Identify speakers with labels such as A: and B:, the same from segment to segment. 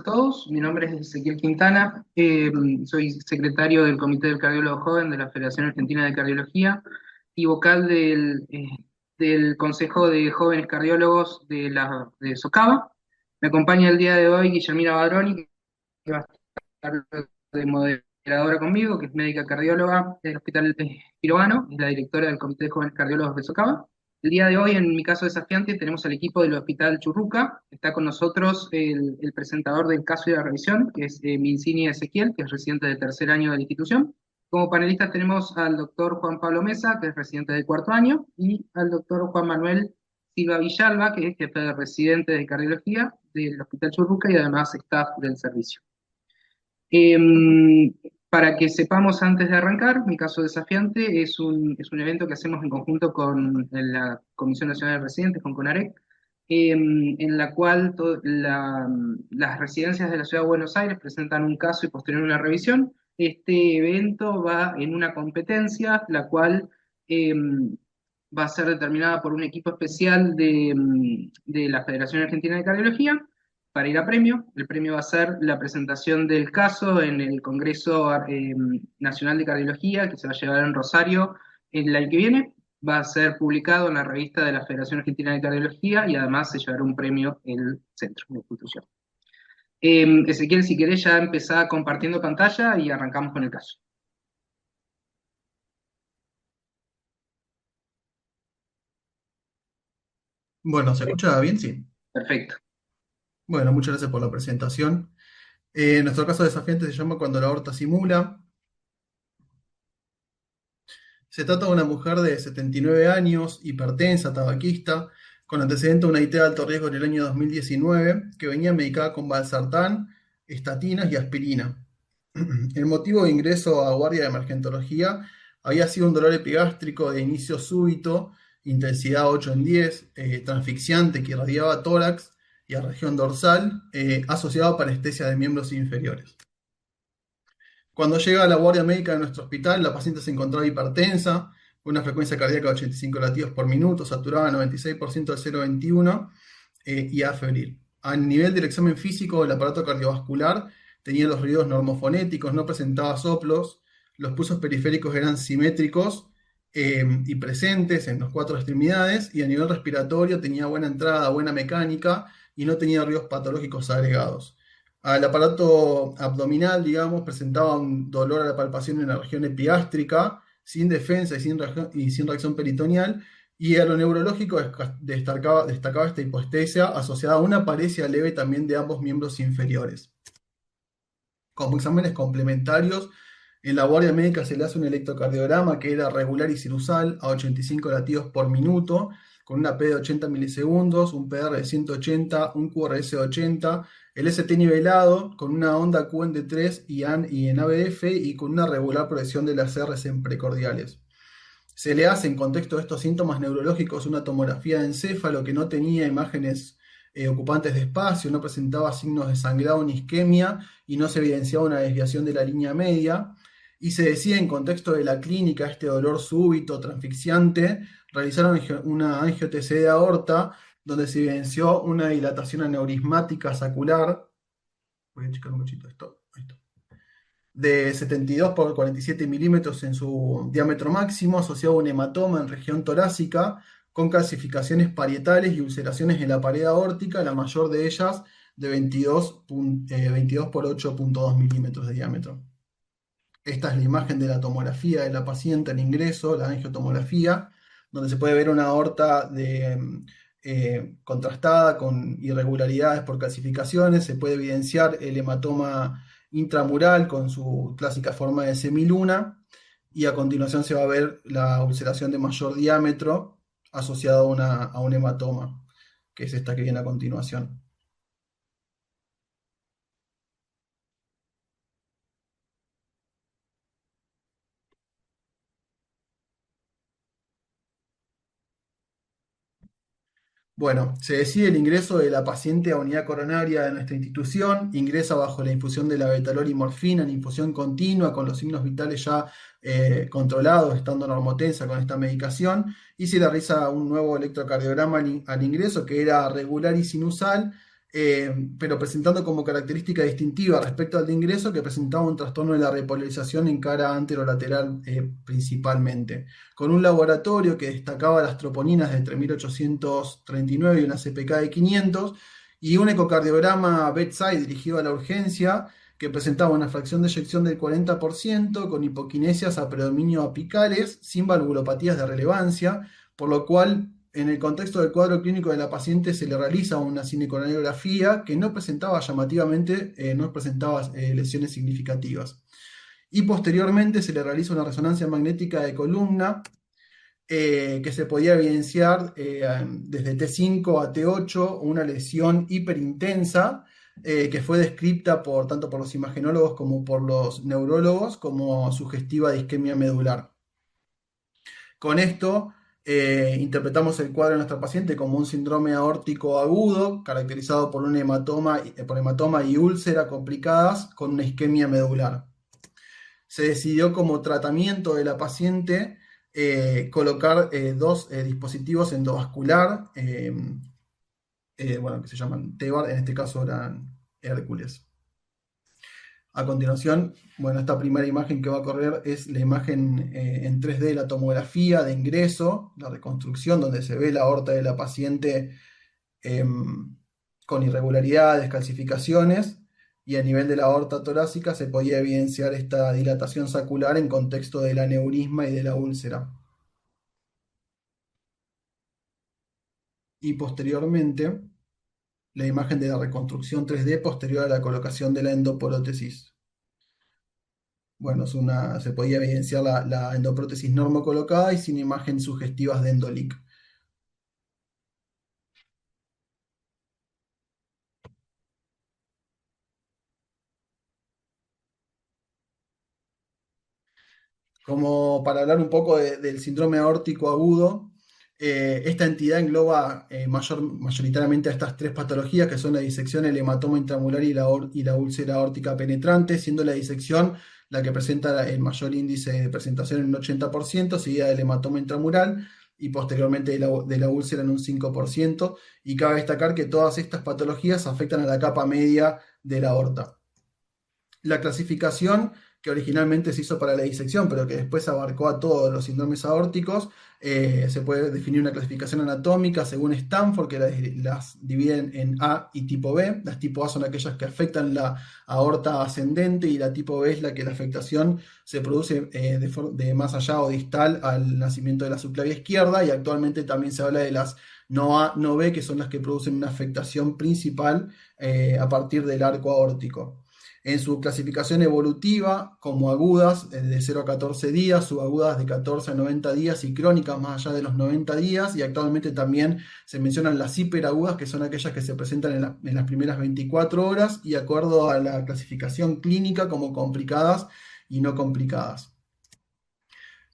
A: a todos. Mi nombre es Ezequiel Quintana. Soy secretario del Comité del Cardiólogo Joven de la Federación Argentina de Cardiología y vocal del Consejo de Jóvenes Cardiólogos de SOCAVA. Me acompaña el día de hoy Guillermina Badroni, que va a estar de moderadora conmigo, que es médica cardióloga del Hospital Piroano, es la directora del Comité de Jóvenes Cardiólogos de SOCAVA. El día de hoy, en mi caso desafiante, tenemos al equipo del Hospital Churruca. Está con nosotros el presentador del caso y de la revisión, que es Mincini Ezequiel, que es residente de tercer año de la institución. Como panelistas tenemos al doctor Juan Pablo Mesa, que es residente de cuarto año, y al doctor Juan Manuel Silva Villalba, que es jefe de residente de cardiología del Hospital Churruca y además staff del servicio. Para que sepamos antes de arrancar, mi caso desafiante es un evento que hacemos en conjunto con la Comisión Nacional de Residentes, con CONAREC, en la cual las residencias de la Ciudad de Buenos Aires presentan un caso y posterior una revisión. Este evento va en una competencia, la cual va a ser determinada por un equipo especial de la Federación Argentina de Cardiología para ir a premio. El premio va a ser la presentación del caso en el Congreso Nacional de Cardiología, que se va a llevar en Rosario el año que viene. Va a ser publicado en la revista de la Federación Argentina de Cardiología y además se llevará un premio en el centro de institución. Ezequiel, si querés ya empezar compartiendo pantalla y arrancamos con el caso.
B: Bueno, ¿se escucha bien? Sí.
A: Perfecto.
B: Bueno, muchas gracias por la presentación. Nuestro caso desafiante se llama Cuando la aorta simula. Se trata de una mujer de 79 años, hipertensa, tabaquista, con antecedente de una IT de alto riesgo en el año 2019, que venía medicada con valsartán, estatinas y aspirina. El motivo de ingreso a guardia de emergentología había sido un dolor epigástrico de inicio súbito, intensidad 8 en 10, transfixiante que irradiaba tórax y a región dorsal, asociado a parestesia de miembros inferiores. Cuando llega a la guardia médica de nuestro hospital, la paciente se encontraba hipertensa, con una frecuencia cardíaca de 85 latidos por minuto, saturada 96% al 0,21 y afebril. A nivel del examen físico, el aparato cardiovascular tenía los ruidos normofonéticos, no presentaba soplos, los pulsos periféricos eran simétricos y presentes en las cuatro extremidades, y a nivel respiratorio tenía buena entrada, buena mecánica y no tenía ruidos patológicos agregados. Al aparato abdominal, digamos, presentaba un dolor a la palpación en la región epigástrica, sin defensa y sin reacción peritoneal, y a lo neurológico destacaba esta hipoestesia asociada a una paresia leve también de ambos miembros inferiores. Como exámenes complementarios, en la guardia médica se le hace un electrocardiograma que era regular y sinusal a 85 latidos por minuto, con una P de 80 milisegundos, un PR de 180, un QRS de 80, el ST nivelado con una onda QN de 3 y en ABF y con una regular progresión de las Rs en precordiales. Se le hace en contexto de estos síntomas neurológicos una tomografía de encéfalo que no tenía imágenes ocupantes de espacio, no presentaba signos de sangrado ni isquemia y no se evidenciaba una desviación de la línea media. Y se decía en contexto de la clínica, este dolor súbito, transfixiante, realizaron una angio-TC de aorta donde se evidenció una dilatación aneurismática sacular. Voy a checar un poquito esto. Ahí está, de 72 por 47 milímetros en su diámetro máximo, asociado a un hematoma en región torácica, con calcificaciones parietales y ulceraciones en la pared aórtica, la mayor de ellas de 22 por 8,2 milímetros de diámetro. Esta es la imagen de la tomografía de la paciente al ingreso, la angiotomografía, donde se puede ver una aorta contrastada con irregularidades por calcificaciones, se puede evidenciar el hematoma intramural con su clásica forma de semiluna, y a continuación se va a ver la ulceración de mayor diámetro asociada a un hematoma, que es esta que viene a continuación. Bueno, se decide el ingreso de la paciente a unidad coronaria de nuestra institución, ingresa bajo la infusión de la betalol y morfina en infusión continua con los signos vitales ya controlados, estando normotensa con esta medicación, y se le realiza un nuevo electrocardiograma al ingreso que era regular y sinusal, pero presentando como característica distintiva respecto al de ingreso que presentaba un trastorno de la repolarización en cara anterolateral principalmente, con un laboratorio que destacaba las troponinas de 3839 y una CPK de 500, y un ecocardiograma bedside dirigido a la urgencia que presentaba una fracción de eyección del 40% con hipoquinesias a predominio apicales, sin valvulopatías de relevancia, por lo cual en el contexto del cuadro clínico de la paciente se le realiza una cinecoronariografía que no presentaba llamativamente, no presentaba lesiones significativas. Y posteriormente se le realiza una resonancia magnética de columna que se podía evidenciar desde T5 a T8 una lesión hiperintensa que fue descrita tanto por los imagenólogos como por los neurólogos como sugestiva de isquemia medular. Con esto interpretamos el cuadro de nuestra paciente como un síndrome aórtico agudo, caracterizado por un hematoma y úlcera complicadas con una isquemia medular. Se decidió como tratamiento de la paciente colocar dos dispositivos endovascular, que se llaman TEVAR, en este caso eran Hércules. A continuación, esta primera imagen que va a correr es la imagen en 3D, la tomografía de ingreso, la reconstrucción, donde se ve la aorta de la paciente con irregularidades, calcificaciones, y a nivel de la aorta torácica se podía evidenciar esta dilatación sacular en contexto del aneurisma y de la úlcera. Y posteriormente, la imagen de la reconstrucción 3D posterior a la colocación de la endoprótesis. Se podía evidenciar la endoprótesis normo colocada y sin imagen sugestivas de endolic. Como para hablar un poco del síndrome aórtico agudo, esta entidad engloba mayoritariamente a estas tres patologías que son la disección, el hematoma intramural y la úlcera aórtica penetrante, siendo la disección la que presenta el mayor índice de presentación en un 80%, seguida del hematoma intramural y posteriormente de la úlcera en un 5%. Y cabe destacar que todas estas patologías afectan a la capa media de la aorta. La clasificación que originalmente se hizo para la disección, pero que después abarcó a todos los síndromes aórticos, se puede definir una clasificación anatómica según Stanford, que las dividen en A y tipo B. Las tipo A son aquellas que afectan la aorta ascendente y la tipo B es la que la afectación se produce de más allá o distal al nacimiento de la subclavia izquierda, y actualmente también se habla de las no A, no B, que son las que producen una afectación principal a partir del arco aórtico. En su clasificación evolutiva, como agudas de 0 a 14 días, subagudas de 14 a 90 días y crónicas más allá de los 90 días, y actualmente también se mencionan las hiperagudas, que son aquellas que se presentan en las primeras 24 horas, y de acuerdo a la clasificación clínica como complicadas y no complicadas.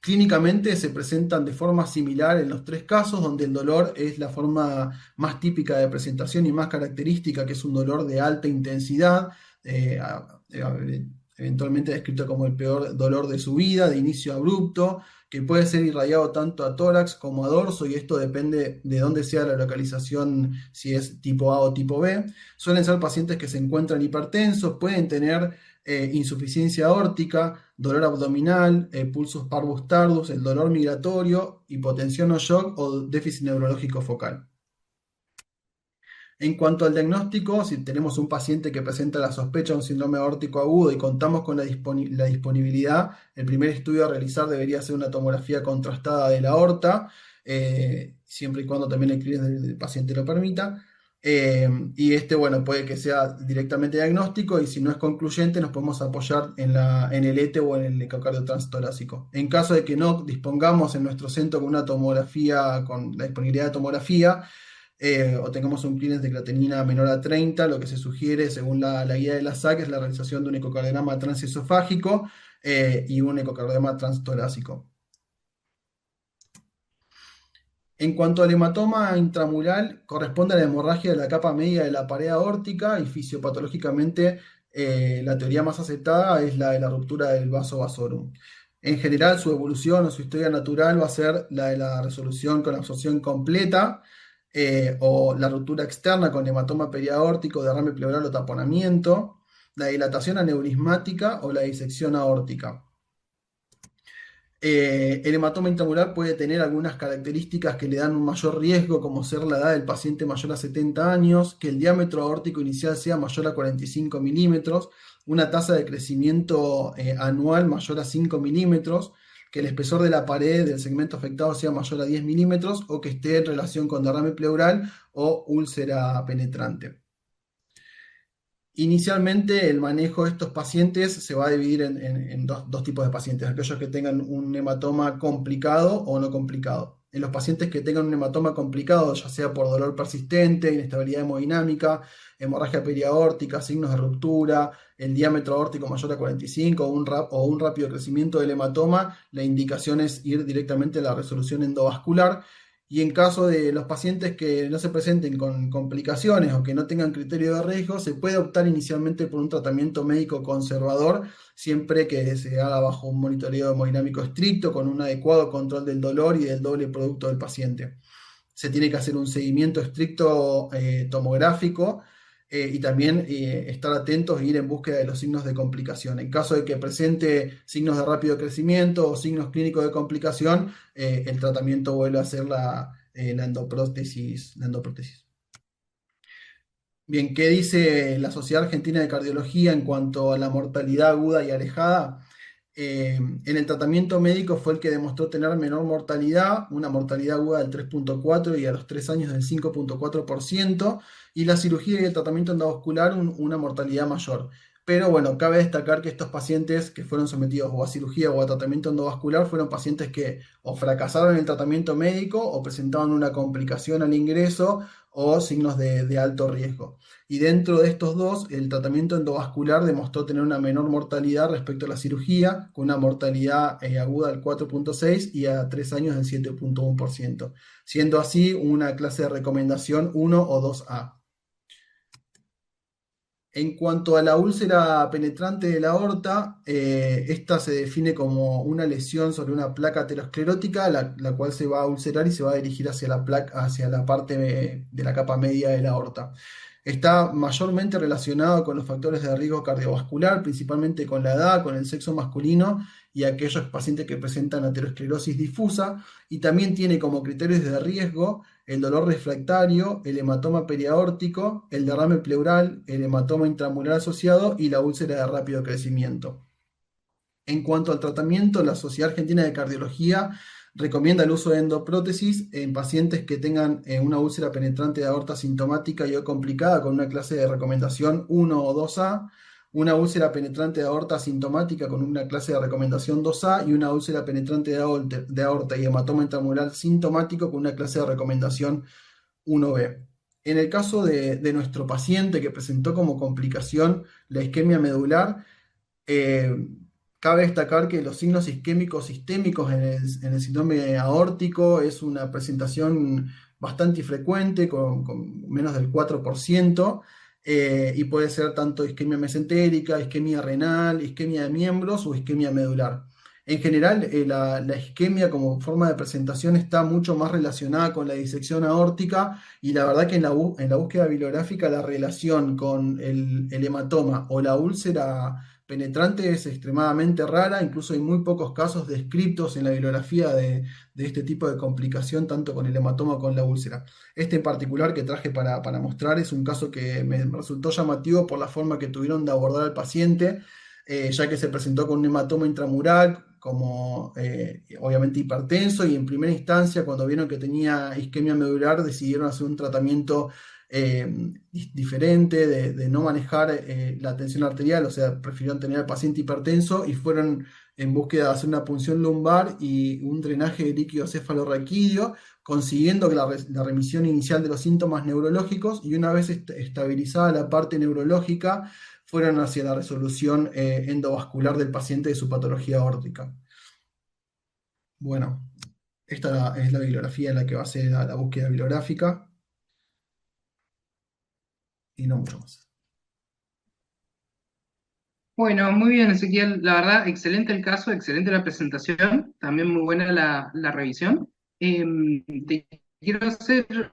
B: Clínicamente se presentan de forma similar en los tres casos, donde el dolor es la forma más típica de presentación y más característica, que es un dolor de alta intensidad, eventualmente descrito como el peor dolor de su vida, de inicio abrupto, que puede ser irradiado tanto a tórax como a dorso, y esto depende de dónde sea la localización, si es tipo A o tipo B. Suelen ser pacientes que se encuentran hipertensos, pueden tener insuficiencia aórtica, dolor abdominal, pulsus parvus tardus, el dolor migratorio, hipotensión o shock o déficit neurológico focal. En cuanto al diagnóstico, si tenemos un paciente que presenta la sospecha de un síndrome aórtico agudo y contamos con la disponibilidad, el primer estudio a realizar debería ser una tomografía contrastada de la aorta, siempre y cuando también el clínico del paciente lo permita. Y puede que sea directamente diagnóstico, y si no es concluyente nos podemos apoyar en el ETE o en el ecocardio transtorácico. En caso de que no dispongamos en nuestro centro con una tomografía, con la disponibilidad de tomografía, o tengamos un clearance de creatinina menor a 30, lo que se sugiere según la guía de la SAC es la realización de un ecocardiograma transesofágico y un ecocardiograma transtorácico. En cuanto al hematoma intramural, corresponde a la hemorragia de la capa media de la pared aórtica, y fisiopatológicamente la teoría más aceptada es la de la ruptura del vaso vasorum. En general, su evolución o su historia natural va a ser la de la resolución con absorción completa, o la ruptura externa con hematoma periaórtico, derrame pleural o taponamiento, la dilatación aneurismática o la disección aórtica. El hematoma intramural puede tener algunas características que le dan un mayor riesgo, como ser la edad del paciente mayor a 70 años, que el diámetro aórtico inicial sea mayor a 45 milímetros, una tasa de crecimiento anual mayor a 5 milímetros, que el espesor de la pared del segmento afectado sea mayor a 10 milímetros o que esté en relación con derrame pleural o úlcera penetrante. Inicialmente el manejo de estos pacientes se va a dividir en dos tipos de pacientes, aquellos que tengan un hematoma complicado o no complicado. En los pacientes que tengan un hematoma complicado, ya sea por dolor persistente, inestabilidad hemodinámica, hemorragia periaórtica, signos de ruptura, el diámetro aórtico mayor a 45 o un rápido crecimiento del hematoma, la indicación es ir directamente a la resolución endovascular. Y en caso de los pacientes que no se presenten con complicaciones o que no tengan criterio de riesgo, se puede optar inicialmente por un tratamiento médico conservador, siempre que se haga bajo un monitoreo hemodinámico estricto, con un adecuado control del dolor y del doble producto del paciente. Se tiene que hacer un seguimiento estricto tomográfico y también estar atentos e ir en búsqueda de los signos de complicación. En caso de que presente signos de rápido crecimiento o signos clínicos de complicación, el tratamiento vuelve a ser la endoprótesis, la endoprótesis. Bien, ¿qué dice la Sociedad Argentina de Cardiología en cuanto a la mortalidad aguda y alejada? En el tratamiento médico fue el que demostró tener menor mortalidad, una mortalidad aguda del 3,4 y a los 3 años del 5,4%, y la cirugía y el tratamiento endovascular una mortalidad mayor. Pero bueno, cabe destacar que estos pacientes que fueron sometidos o a cirugía o a tratamiento endovascular fueron pacientes que o fracasaron en el tratamiento médico o presentaban una complicación al ingreso o signos de alto riesgo. Y dentro de estos dos, el tratamiento endovascular demostró tener una menor mortalidad respecto a la cirugía, con una mortalidad aguda del 4,6 y a 3 años del 7,1%, siendo así una clase de recomendación 1 o 2A. En cuanto a la úlcera penetrante de la aorta, esta se define como una lesión sobre una placa aterosclerótica, la cual se va a ulcerar y se va a dirigir hacia la placa, hacia la parte de la capa media de la aorta. Está mayormente relacionado con los factores de riesgo cardiovascular, principalmente con la edad, con el sexo masculino y aquellos pacientes que presentan aterosclerosis difusa, y también tiene como criterios de riesgo el dolor refractario, el hematoma periaórtico, el derrame pleural, el hematoma intramural asociado y la úlcera de rápido crecimiento. En cuanto al tratamiento, la Sociedad Argentina de Cardiología recomienda el uso de endoprótesis en pacientes que tengan una úlcera penetrante de aorta sintomática y o complicada con una clase de recomendación 1 o 2A, una úlcera penetrante de aorta sintomática con una clase de recomendación 2A y una úlcera penetrante de aorta y hematoma intramural sintomático con una clase de recomendación 1B. En el caso de nuestro paciente que presentó como complicación la isquemia medular, eh, cabe destacar que los signos isquémicos sistémicos en el síndrome aórtico es una presentación bastante frecuente, con menos del 4%, y puede ser tanto isquemia mesentérica, isquemia renal, isquemia de miembros o isquemia medular. En general, la isquemia como forma de presentación está mucho más relacionada con la disección aórtica, y la verdad que en la búsqueda bibliográfica la relación con el hematoma o la úlcera penetrante es extremadamente rara, incluso hay muy pocos casos descritos en la bibliografía de este tipo de complicación, tanto con el hematoma como con la úlcera. Este en particular que traje para mostrar es un caso que me resultó llamativo por la forma que tuvieron de abordar al paciente, ya que se presentó con un hematoma intramural, como obviamente hipertenso, y en primera instancia, cuando vieron que tenía isquemia medular, decidieron hacer un tratamiento diferente, de no manejar la tensión arterial, o sea, prefirieron tener al paciente hipertenso y fueron en búsqueda de hacer una punción lumbar y un drenaje de líquido cefalorraquídeo, consiguiendo que la remisión inicial de los síntomas neurológicos, y una vez estabilizada la parte neurológica, fueron hacia la resolución endovascular del paciente de su patología aórtica. Bueno, esta es la bibliografía en la que va a ser la búsqueda bibliográfica y no mucho más.
A: Bueno, muy bien, Ezequiel. La verdad, excelente el caso, excelente la presentación, también muy buena la revisión. Te quiero hacer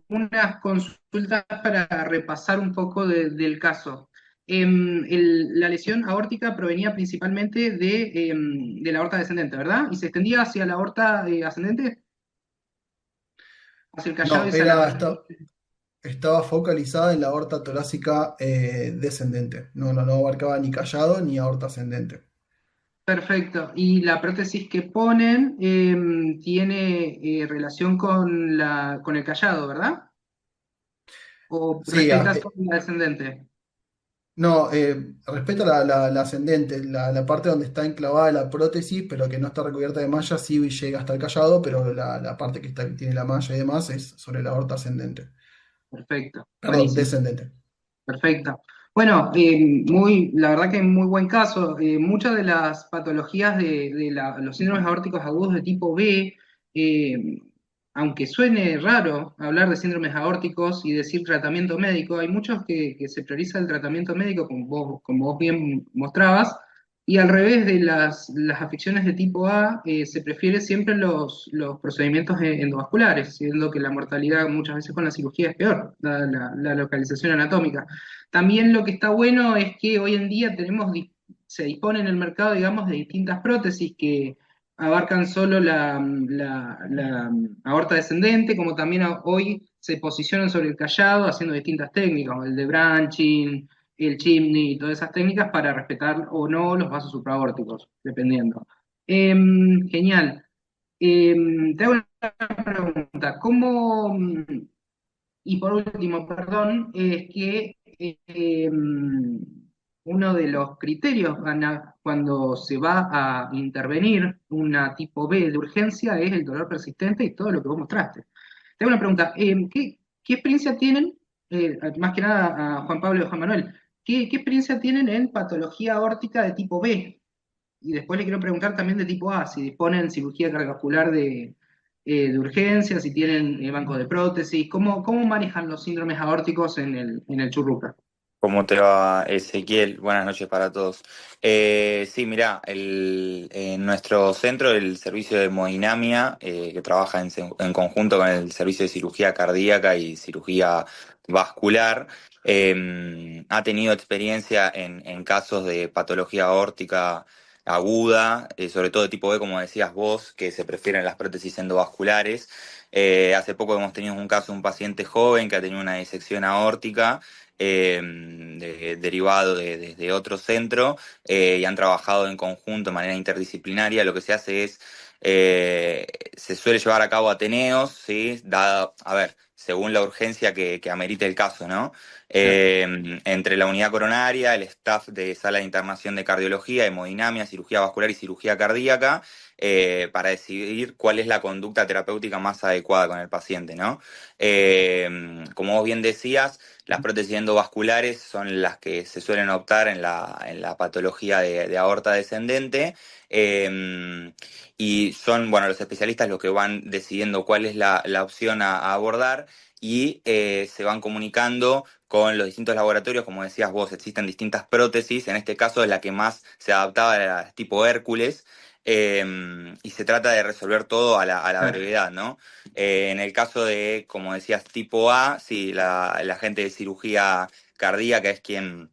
A: unas consultas para repasar un poco del caso. La lesión aórtica provenía principalmente de la aorta descendente, ¿verdad? ¿Y se extendía hacia la aorta ascendente? Hacia el callado y
B: No,
A: hacia la...
B: estaba focalizada en la aorta torácica descendente. No abarcaba ni callado ni aorta ascendente.
A: Perfecto. Y la prótesis que ponen tiene relación con con el callado, ¿verdad? ¿O
B: Sí,
A: respecta solo a la descendente?
B: no, respecto a la ascendente, la parte donde está enclavada la prótesis, pero que no está recubierta de malla, sí llega hasta el callado, pero la parte que tiene la malla y demás es sobre la aorta ascendente.
A: Perfecto.
B: Perdón,
A: Buenísimo.
B: descendente.
A: Perfecto. Bueno, la verdad que muy buen caso. Muchas de las patologías de los síndromes aórticos agudos de tipo B, eh, aunque suene raro hablar de síndromes aórticos y decir tratamiento médico, hay muchos que se prioriza el tratamiento médico, como vos bien mostrabas, y al revés de las afecciones de tipo A, se prefiere siempre los procedimientos endovasculares, siendo que la mortalidad muchas veces con la cirugía es peor, dada la localización anatómica. También lo que está bueno es que hoy en día se dispone en el mercado, digamos, de distintas prótesis que abarcan solo la aorta descendente, como también hoy se posicionan sobre el callado haciendo distintas técnicas, el de branching, el chimney y todas esas técnicas para respetar o no los vasos supraórticos, dependiendo. Genial. Te hago una pregunta. Y por último, perdón, es que uno de los criterios cuando se va a intervenir una tipo B de urgencia es el dolor persistente y todo lo que vos mostraste. Tengo una pregunta, ¿qué experiencia tienen, más que nada a Juan Pablo y Juan Manuel, qué experiencia tienen en patología aórtica de tipo B? Y después le quiero preguntar también de tipo A, si disponen cirugía cardiovascular de urgencia, si tienen banco de prótesis, cómo manejan los síndromes aórticos en el Churruca.
C: ¿Cómo te va, Ezequiel? Buenas noches para todos. Sí, mirá, en nuestro centro, el servicio de hemodinamia, que trabaja en conjunto con el servicio de cirugía cardíaca y cirugía vascular, ha tenido experiencia en casos de patología aórtica aguda, sobre todo de tipo B, como decías vos, que se prefieren las prótesis endovasculares. Hace poco hemos tenido un caso de un paciente joven que ha tenido una disección aórtica derivado de otro centro, y han trabajado en conjunto de manera interdisciplinaria. Lo que se hace es, se suele llevar a cabo ateneos, ¿sí? Dada, a ver, según la urgencia que amerite el caso, ¿no?
A: Claro.
C: Entre la unidad coronaria, el staff de sala de internación de cardiología, hemodinamia, cirugía vascular y cirugía cardíaca, para decidir cuál es la conducta terapéutica más adecuada con el paciente, ¿no? Como vos bien decías, las prótesis endovasculares son las que se suelen optar en la patología de aorta descendente, y son, bueno, los especialistas los que van decidiendo cuál es la opción a abordar, y se van comunicando con los distintos laboratorios. Como decías vos, existen distintas prótesis, en este caso la que más se adaptaba era la tipo Hércules, y se trata de resolver todo a la
A: Claro.
C: brevedad, ¿no? En el caso de, como decías, tipo A, sí, la gente de cirugía cardíaca es quien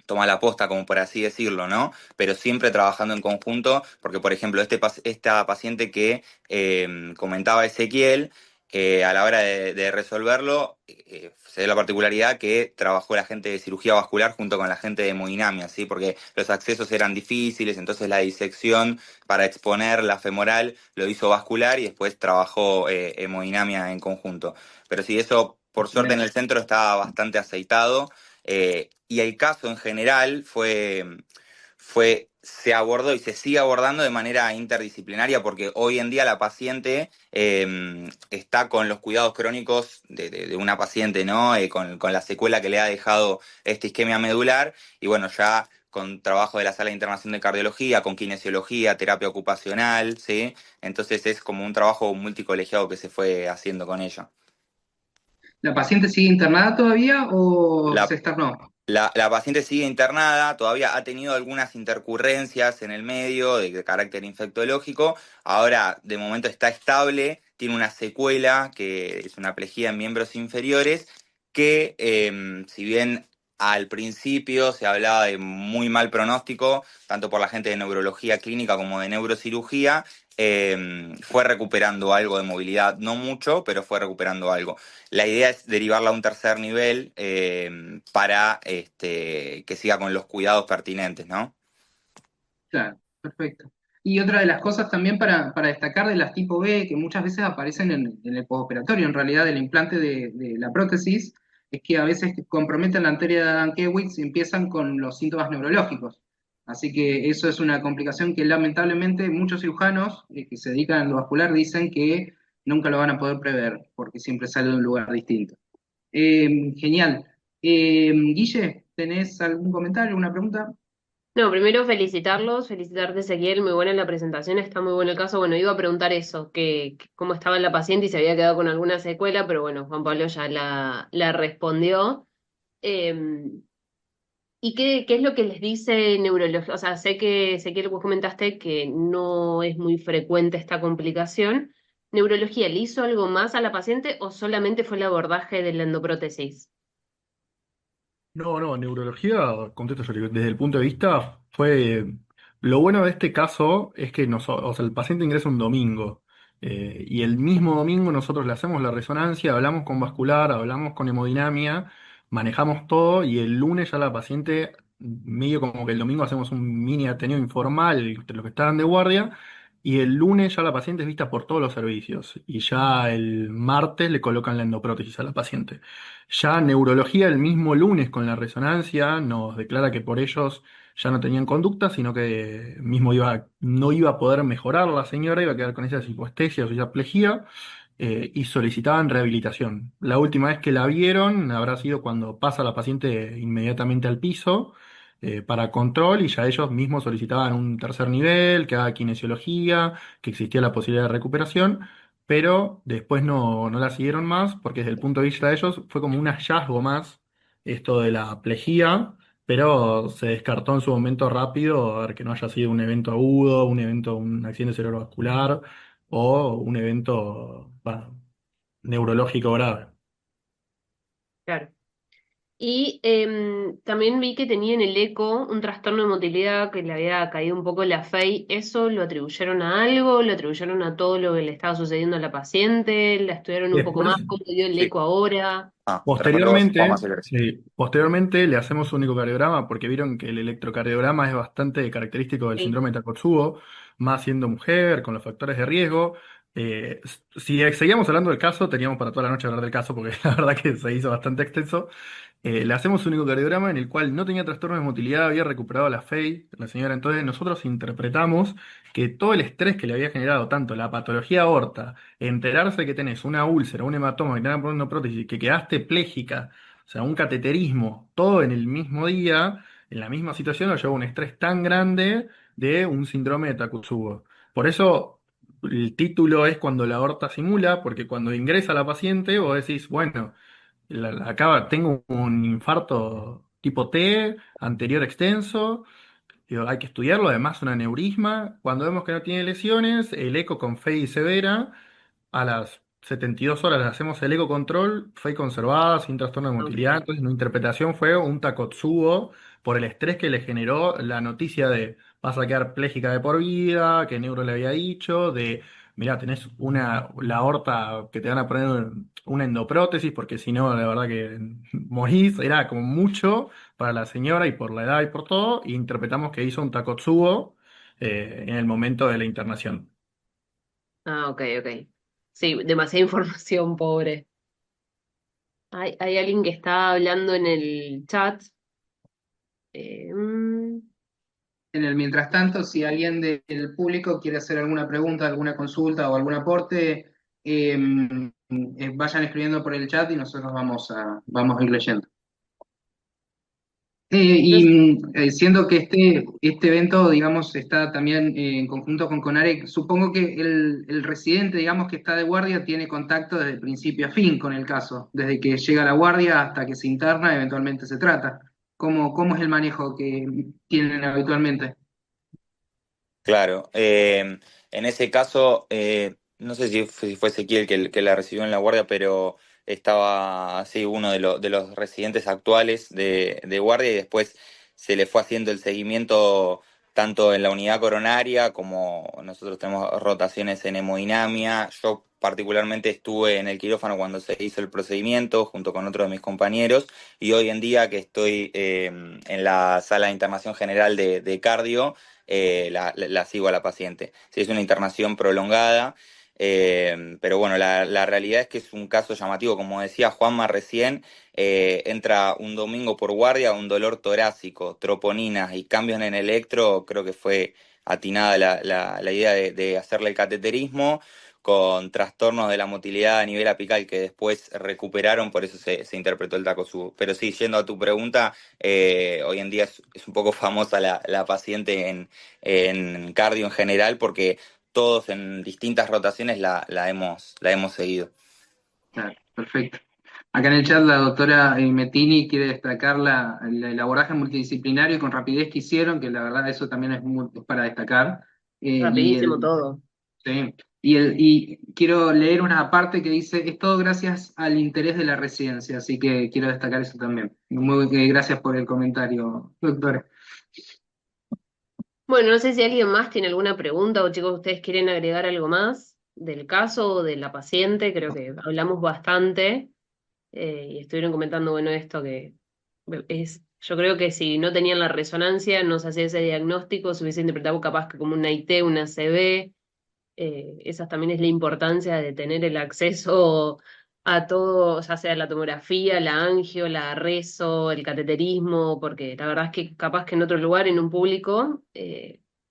C: toma la posta, como por así decirlo, ¿no? Pero siempre trabajando en conjunto, porque, por ejemplo, esta paciente que comentaba Ezequiel, a la hora de resolverlo, se dio la particularidad que trabajó la gente de cirugía vascular junto con la gente de hemodinamia, ¿sí? Porque los accesos eran difíciles, entonces la disección para exponer la femoral lo hizo vascular y después trabajó hemodinamia en conjunto. Pero sí, eso, por suerte, en
A: Excelente.
C: el centro estaba bastante aceitado. Y el caso en general se abordó y se sigue abordando de manera interdisciplinaria, porque hoy en día la paciente está con los cuidados crónicos de una paciente, ¿no? Con la secuela que le ha dejado esta isquemia medular, y bueno, ya con trabajo de la sala de internación de cardiología, con kinesiología, terapia ocupacional, ¿sí? Entonces es como un trabajo multicolegiado que se fue haciendo con ella.
A: ¿La paciente sigue internada todavía o se
C: La
A: externó?
C: La paciente sigue internada, todavía ha tenido algunas intercurrencias en el medio de carácter infectológico. Ahora, de momento, está estable, tiene una secuela que es una plejía en miembros inferiores que, si bien al principio se hablaba de muy mal pronóstico, tanto por la gente de neurología clínica como de neurocirugía, fue recuperando algo de movilidad, no mucho, pero fue recuperando algo. La idea es derivarla a un tercer nivel para que siga con los cuidados pertinentes, ¿no?
A: Claro, perfecto. Y otra de las cosas también para destacar de las tipo B, que muchas veces aparecen en el postoperatorio, en realidad, del implante de la prótesis, es que a veces comprometen la arteria de Adams-Kewitz y empiezan con los síntomas neurológicos. Así que eso es una complicación que lamentablemente muchos cirujanos que se dedican a lo vascular dicen que nunca lo van a poder prever, porque siempre sale de un lugar distinto. Genial. Guille, ¿tenés algún comentario, alguna pregunta?
D: No, primero felicitarlos, felicitarte Ezequiel, muy buena la presentación, está muy bueno el caso. Bueno, iba a preguntar eso, que cómo estaba la paciente y se había quedado con alguna secuela, pero bueno, Juan Pablo ya la respondió. Eh, ¿Y qué es lo que les dice neurología? O sea, sé que vos comentaste que no es muy frecuente esta complicación. ¿Neurología le hizo algo más a la paciente o solamente fue el abordaje de la endoprótesis?
B: No, no, neurología, contesto yo, digo, desde el punto de vista, fue. Lo bueno de este caso es que o sea, el paciente ingresa un domingo y el mismo domingo nosotros le hacemos la resonancia, hablamos con vascular, hablamos con hemodinamia, manejamos todo y el lunes ya la paciente, medio como que el domingo hacemos un mini ateneo informal entre los que estaban de guardia y el lunes ya la paciente es vista por todos los servicios y ya el martes le colocan la endoprótesis a la paciente. Ya neurología el mismo lunes con la resonancia nos declara que por ellos ya no tenían conducta, sino que mismo no iba a poder mejorar la señora, iba a quedar con esa hipoestesia o esa plejía, y solicitaban rehabilitación. La última vez que la vieron habrá sido cuando pasa la paciente inmediatamente al piso para control y ya ellos mismos solicitaban un tercer nivel, que haga kinesiología, que existía la posibilidad de recuperación, pero después no la siguieron más porque desde el punto de vista de ellos fue como un hallazgo más esto de la plejía, pero se descartó en su momento rápido a ver que no haya sido un evento agudo, un accidente cerebrovascular o un evento neurológico grave.
D: Claro. Y también vi que tenía en el eco un trastorno de motilidad que le había caído un poco la FEI. ¿Eso lo atribuyeron a algo? ¿Lo atribuyeron a todo lo que le estaba sucediendo a la paciente? ¿La estudiaron un poco
B: Después,
D: más? ¿Cómo dio el
C: Sí.
D: eco ahora?
C: Respondo vos,
B: posteriormente,
C: más si querés.
B: sí, posteriormente le hacemos un ecocardiograma porque vieron que el electrocardiograma es bastante característico del
D: Sí.
B: síndrome de Takotsubo, más siendo mujer, con los factores de riesgo. Si seguíamos hablando del caso, teníamos para toda la noche hablar del caso porque la verdad que se hizo bastante extenso. Le hacemos un ecocardiograma en el cual no tenía trastornos de motilidad, había recuperado la FEI, la señora. Entonces nosotros interpretamos que todo el estrés que le había generado tanto la patología aorta, enterarse que tenés una úlcera, un hematoma, que te van a poner una prótesis, que quedaste pléjica, o sea, un cateterismo, todo en el mismo día, en la misma situación, nos llevó a un estrés tan grande de un síndrome de Takotsubo. Por eso el título es cuando la aorta simula, porque cuando ingresa la paciente, vos decís, bueno, tengo un infarto tipo T, anterior extenso, digo, hay que estudiarlo, además un aneurisma. Cuando vemos que no tiene lesiones, el eco con FEI severa, a las 72 horas le hacemos el eco control, FEI conservada, sin trastorno de motilidad.
D: Ok.
B: Entonces, mi interpretación fue un Takotsubo por el estrés que le generó la noticia de vas a quedar pléjica de por vida, que Neuro le había dicho, de mirá, tenés la aorta que te van a poner una endoprótesis, porque si no, la verdad que morís, era como mucho para la señora y por la edad y por todo, y interpretamos que hizo un Takotsubo en el momento de la internación.
D: Ah, ok, ok. Sí, demasiada información, pobre. Hay alguien que está hablando en el chat. Eh, mm,
A: En el mientras tanto, si alguien del público quiere hacer alguna pregunta, alguna consulta o algún aporte, vayan escribiendo por el chat y nosotros vamos a ir leyendo.
D: no sé.
A: Siendo que este evento, digamos, está también en conjunto con CONAREC, supongo que el residente, digamos, que está de guardia tiene contacto desde principio a fin con el caso, desde que llega a la guardia hasta que se interna, eventualmente se trata. ¿Cómo es el manejo que tienen habitualmente?
C: Claro. En ese caso, no sé si fue Ezequiel que la recibió en la guardia, pero estaba así uno de los residentes actuales de guardia y después se le fue haciendo el seguimiento tanto en la unidad coronaria como nosotros tenemos rotaciones en hemodinamia. Yo particularmente estuve en el quirófano cuando se hizo el procedimiento junto con otro de mis compañeros y hoy en día que estoy en la sala de internación general de cardio, la sigo a la paciente. Sí, es una internación prolongada. Pero bueno, la realidad es que es un caso llamativo, como decía Juanma recién, entra un domingo por guardia, un dolor torácico, troponinas y cambios en el electro, creo que fue atinada la idea de hacerle el cateterismo con trastornos de la motilidad a nivel apical que después recuperaron, por eso se interpretó el Takotsubo. Pero sí, yendo a tu pregunta, hoy en día es un poco famosa la paciente en cardio en general porque todos en distintas rotaciones la hemos seguido.
A: Claro, perfecto. Acá en el chat la doctora Mettini quiere destacar el abordaje multidisciplinario y con rapidez que hicieron, que la verdad eso también es para destacar. Y
D: Rapidísimo todo.
A: sí, y quiero leer una parte que dice, es todo gracias al interés de la residencia, así que quiero destacar eso también. Gracias por el comentario, doctora.
D: Bueno, no sé si alguien más tiene alguna pregunta o chicos, ustedes quieren agregar algo más del caso o de la paciente. Creo que hablamos bastante y estuvieron comentando, bueno, esto que yo creo que si no tenían la resonancia, no se hacía ese diagnóstico, se hubiese interpretado capaz que como una IT, una CB. Esa también es la importancia de tener el acceso a todo, ya sea la tomografía, la angio, la reso, el cateterismo, porque la verdad es que capaz que en otro lugar, en un público,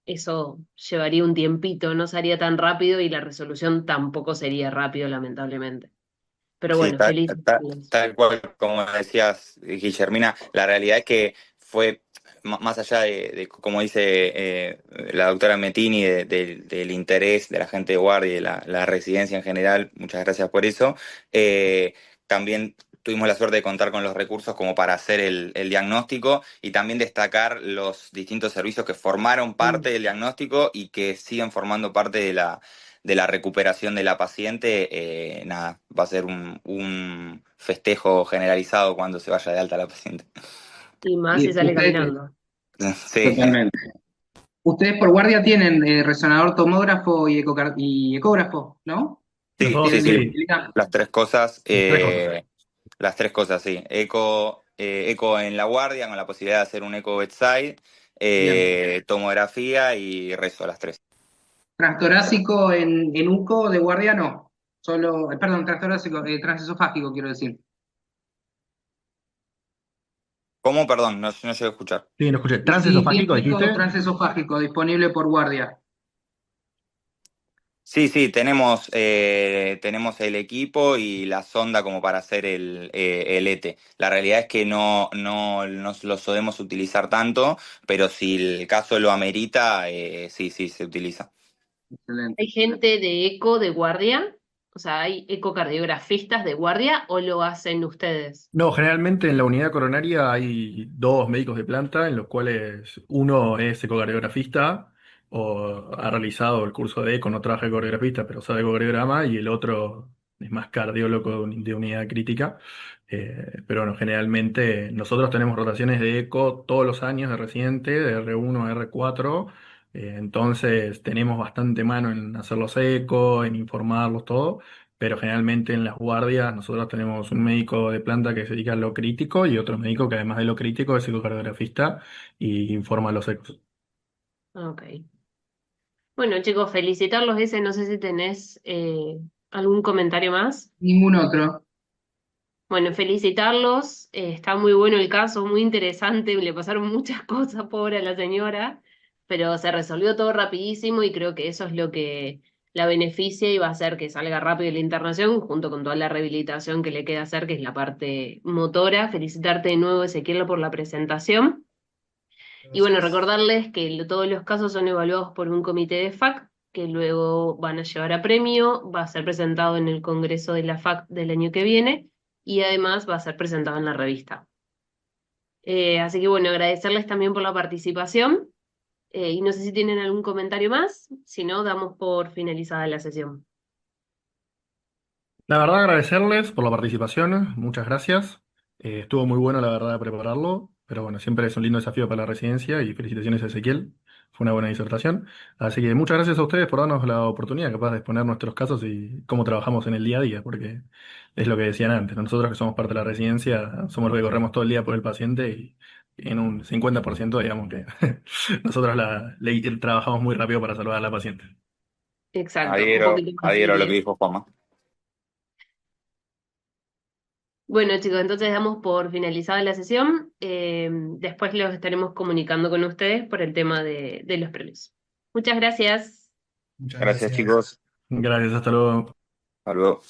D: eso llevaría un tiempito, no sería tan rápido y la resolución tampoco sería rápido, lamentablemente. Pero
C: Sí,
D: bueno, feliz.
C: tal cual como decías, Guillermina, la realidad es que fue más allá como dice la doctora Mettini, del interés de la gente de guardia y de la residencia en general, muchas gracias por eso, también tuvimos la suerte de contar con los recursos como para hacer el diagnóstico y también destacar los distintos servicios que formaron parte del diagnóstico y que siguen formando parte de la recuperación de la paciente. Nada, va a ser un festejo generalizado cuando se vaya de alta la paciente.
D: Y más si
A: Y
D: sale caminando.
C: Sí,
A: totalmente. Ustedes por guardia tienen resonador tomógrafo y ecógrafo, ¿no?
B: Los
C: sí,
B: dos,
C: sí,
A: ¿Tienen
C: sí,
B: sí,
A: disponibilidad?
C: las tres cosas,
B: tres cosas.
C: las tres cosas, sí. Eco en la guardia con la posibilidad de hacer un eco bedside,
A: Bien.
C: tomografía y rezo, las tres.
A: Transtorácico en UCO de guardia no. Solo, perdón, transtorácico, transesofágico quiero decir.
C: ¿Cómo? Perdón, no llegué a escuchar.
B: Sí, no escuché.
A: Si
B: ¿Transesofágico
A: tienen eco
B: dijiste?
A: transesofágico disponible por guardia.
C: Sí, sí, tenemos el equipo y la sonda como para hacer el ETE. La realidad es que no lo solemos utilizar tanto, pero si el caso lo amerita, sí, sí, se utiliza.
A: Excelente.
D: ¿Hay gente de eco de guardia? O sea, ¿hay ecocardiografistas de guardia o lo hacen ustedes?
B: No, generalmente en la unidad coronaria hay dos médicos de planta, en los cuales uno es ecocardiografista o ha realizado el curso de eco, no trabaja ecocardiografista, pero sabe ecocardiograma, y el otro es más cardiólogo de unidad crítica. Pero bueno, generalmente nosotros tenemos rotaciones de eco todos los años de residente, de R1 a R4, entonces tenemos bastante mano en hacer los ecos, en informarlos, todo. Pero generalmente en las guardias nosotros tenemos un médico de planta que se dedica a lo crítico y otro médico que además de lo crítico es ecocardiografista y informa los ecos.
D: Ok. Bueno, chicos, felicitarlos ese. No sé si tenés algún comentario más.
A: Ningún otro.
D: Bueno, felicitarlos. Está muy bueno el caso, muy interesante. Le pasaron muchas cosas, pobre a la señora, pero se resolvió todo rapidísimo y creo que eso es lo que la beneficia y va a hacer que salga rápido la internación junto con toda la rehabilitación que le queda hacer, que es la parte motora. Felicitarte de nuevo, Ezequiel, por la presentación. Y bueno,
B: Gracias.
D: recordarles que todos los casos son evaluados por un comité de FAC, que luego van a llevar a premio, va a ser presentado en el Congreso de la FAC del año que viene y además va a ser presentado en la revista. Así que bueno, agradecerles también por la participación y no sé si tienen algún comentario más, si no, damos por finalizada la sesión.
E: La verdad, agradecerles por la participación, muchas gracias. Estuvo muy bueno, la verdad, prepararlo, pero bueno, siempre es un lindo desafío para la residencia y felicitaciones a Ezequiel, fue una buena disertación. Así que muchas gracias a ustedes por darnos la oportunidad, capaz de exponer nuestros casos y cómo trabajamos en el día a día, porque es lo que decían antes, nosotros que somos parte de la residencia, somos los que corremos todo el día por el paciente y en un 50% digamos que nosotros trabajamos muy rápido para salvar a la paciente.
D: Exacto, un poquito más
C: Adhiero a lo que
D: libre.
C: dijo Juanma.
D: Bueno, chicos, entonces damos por finalizada la sesión. Después los estaremos comunicando con ustedes por el tema de los premios. Muchas gracias.
B: Muchas
C: Gracias,
B: gracias.
C: chicos.
E: Gracias, hasta luego.
C: Hasta luego.